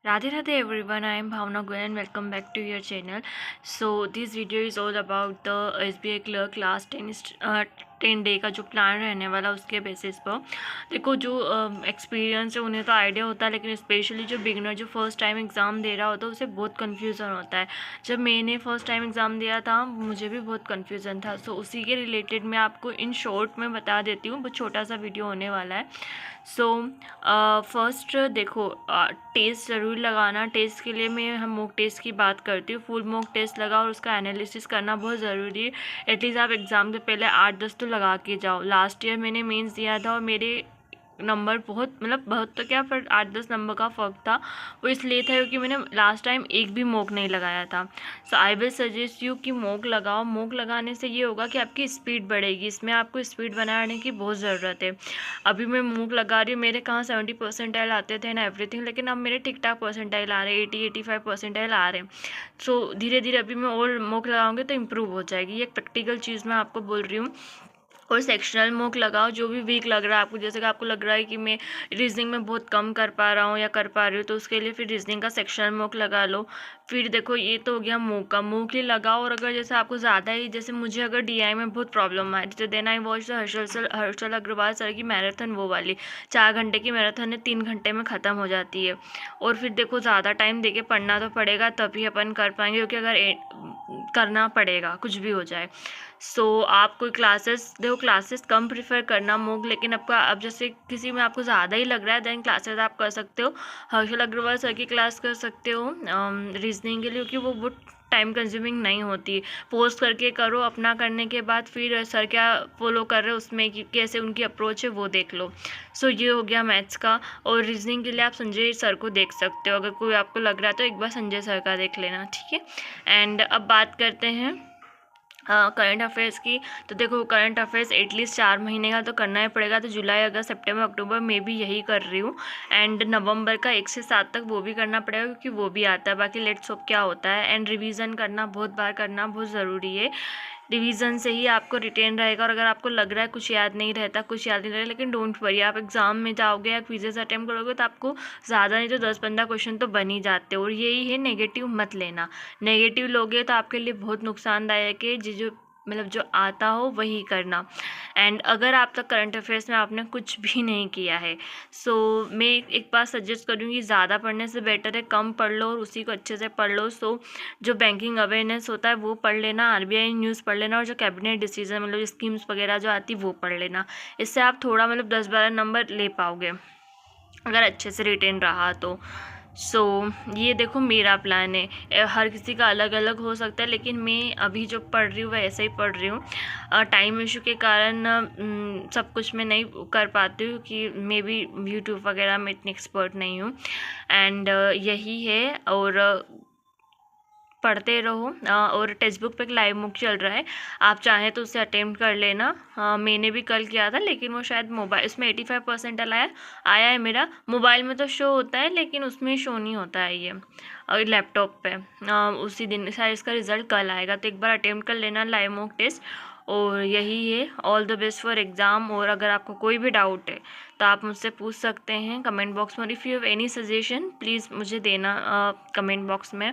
Radhe Radhe everyone, I am Bhavna Goyal and welcome back to your channel. So this video is all about the SBI clerk class 10 day का जो plan रहने वाला उसके basis पर। देखो जो experience है उन्हें तो आइडिया होता है, लेकिन स्पेशली जो बिगनर जो फर्स्ट टाइम एग्ज़ाम दे रहा होता है उसे बहुत कन्फ्यूज़न होता है। जब मैंने फ़र्स्ट टाइम एग्ज़ाम दिया था मुझे भी बहुत कन्फ्यूज़न था। सो उसी के रिलेटेड मैं आपको इन शॉर्ट में बता देती हूँ, बहुत छोटा सा वीडियो होने वाला है। सो फर्स्ट देखो, टेस्ट ज़रूर लगाना। टेस्ट के लिए मैं हम मॉक टेस्ट की बात करती हूँ। फुल मॉक टेस्ट लगा और उसका एनालिसिस करना बहुत ज़रूरी है। एटलीस्ट आप एग्ज़ाम से पहले 8-10 तो लगा के जाओ। लास्ट ईयर मैंने मेंस दिया था और मेरे नंबर बहुत तो क्या, पर 8-10 नंबर का फ़र्क था। वो इसलिए था क्योंकि मैंने लास्ट टाइम एक भी मॉक नहीं लगाया था। सो आई विल सजेस्ट यू कि मॉक लगाओ। मॉक लगाने से ये होगा कि आपकी स्पीड बढ़ेगी। इसमें आपको स्पीड बनाने की बहुत ज़रूरत है। अभी मैं मॉक लगा रही हूँ, मेरे कहाँ 70 परसेंटाइल आते थे ना एवरीथिंग, लेकिन अब मेरे ठीक ठाक परसेंटाइल आ रहे हैं, 80-85 परसेंटाइल आ रहे हैं। सो धीरे धीरे अभी मैं और मॉक लगाऊंगी तो इम्प्रूव हो जाएगी। ये एक प्रैक्टिकल चीज़ मैं आपको बोल रही हूँ। और सेक्शनल मॉक लगाओ जो भी वीक लग रहा है आपको। जैसे कि आपको लग रहा है कि मैं रीजनिंग में बहुत कम कर पा रहा हूँ या कर पा रही हूँ, तो उसके लिए फिर रीजनिंग का सेक्शनल मॉक लगा लो। फिर देखो ये तो हो गया मॉक का। मॉक ही लगाओ। और अगर जैसे आपको ज़्यादा ही, जैसे मुझे अगर डीआई में बहुत प्रॉब्लम आ रही थी, then I watch Harshal Agarwal sir की मैराथन, वो वाली 4 घंटे की मैराथन है, 3 घंटे में ख़त्म हो जाती है। और फिर देखो ज़्यादा टाइम देके पढ़ना तो पड़ेगा तभी अपन कर पाएंगे, क्योंकि अगर करना पड़ेगा कुछ भी हो जाए। सो आप कोई क्लासेस देखो, क्लासेस कम प्रीफर करना मॉक। लेकिन आपका अब जैसे किसी में आपको ज़्यादा ही लग रहा है देन क्लासेस आप कर सकते हो। हर्षल अग्रवाल सर की क्लास कर सकते हो रीजनिंग के लिए, क्योंकि वो बहुत टाइम कंज्यूमिंग नहीं होती। पोस्ट करके करो, अपना करने के बाद फिर सर क्या फॉलो कर रहे हो उसमें कि कैसे उनकी अप्रोच है वो देख लो। सो ये हो गया मैथ्स का। और रीजनिंग के लिए आप संजय सर को देख सकते हो। अगर कोई आपको लग रहा है तो एक बार संजय सर का देख लेना, ठीक है। एंड अब बात करते हैं करंट अफेयर्स की। तो देखो करंट अफेयर्स एटलीस्ट 4 महीने का तो करना ही पड़ेगा। तो जुलाई, अगस्त, सितंबर, अक्टूबर में भी यही कर रही हूँ। एंड नवंबर का 1 से 7 तक वो भी करना पड़ेगा, क्योंकि वो भी आता है। बाकी लेट्स होप क्या होता है। एंड रिवीजन करना, बहुत बार करना बहुत ज़रूरी है। रिवीजन से ही आपको रिटेन रहेगा। और अगर आपको लग रहा है कुछ याद नहीं रहता, लेकिन डोंट वरी, आप एग्ज़ाम में जाओगे या क्विजेस अटेम्प्ट करोगे तो आपको ज़्यादा नहीं तो 10-15 क्वेश्चन तो बन ही जाते हैं। और यही है, नेगेटिव मत लेना। नेगेटिव लोगे तो आपके लिए बहुत नुकसानदायक है। जो मतलब जो आता हो वही करना। एंड अगर आप तक करंट अफेयर्स में आपने कुछ भी नहीं किया है, सो मैं एक बात सजेस्ट करूँगी, ज़्यादा पढ़ने से बेटर है कम पढ़ लो और उसी को अच्छे से पढ़ लो। सो जो बैंकिंग अवेयरनेस होता है वो पढ़ लेना, आरबीआई न्यूज़ पढ़ लेना, और जो कैबिनेट डिसीजन मतलब स्कीम्स वगैरह जो आती वो पढ़ लेना। इससे आप थोड़ा मतलब 10-12 नंबर ले पाओगे अगर अच्छे से रिटेन रहा तो। सो ये देखो मेरा प्लान है। हर किसी का अलग अलग हो सकता है, लेकिन मैं अभी जो पढ़ रही हूँ वह ऐसे ही पढ़ रही हूँ। टाइम इशू के कारण सब कुछ मैं नहीं कर पाती हूँ, कि मैं भी यूट्यूब वगैरह में इतनी एक्सपर्ट नहीं हूँ। एंड यही है। और पढ़ते रहो। और टेक्स्ट बुक पे एक लाइव बुक चल रहा है, आप चाहें तो उसे अटेम्प्ट कर लेना। मैंने भी कल किया था, लेकिन वो शायद मोबाइल, उसमें 85% आया है मेरा। मोबाइल में तो शो होता है लेकिन उसमें शो नहीं होता है ये, और लैपटॉप पे उसी दिन शायद इसका रिज़ल्ट कल आएगा। तो एक बार अटेम्प्ट कर लेना लाइव मॉक टेस्ट। और यही है, all the best for exam. और अगर आपको कोई भी डाउट है तो आप मुझसे पूछ सकते हैं कमेंट बॉक्स में। If you have any suggestion please मुझे देना कमेंट बॉक्स में।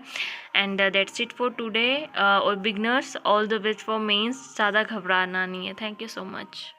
And that's it for today. और beginners all the best for mains. ज़्यादा घबराना नहीं है। Thank you so much.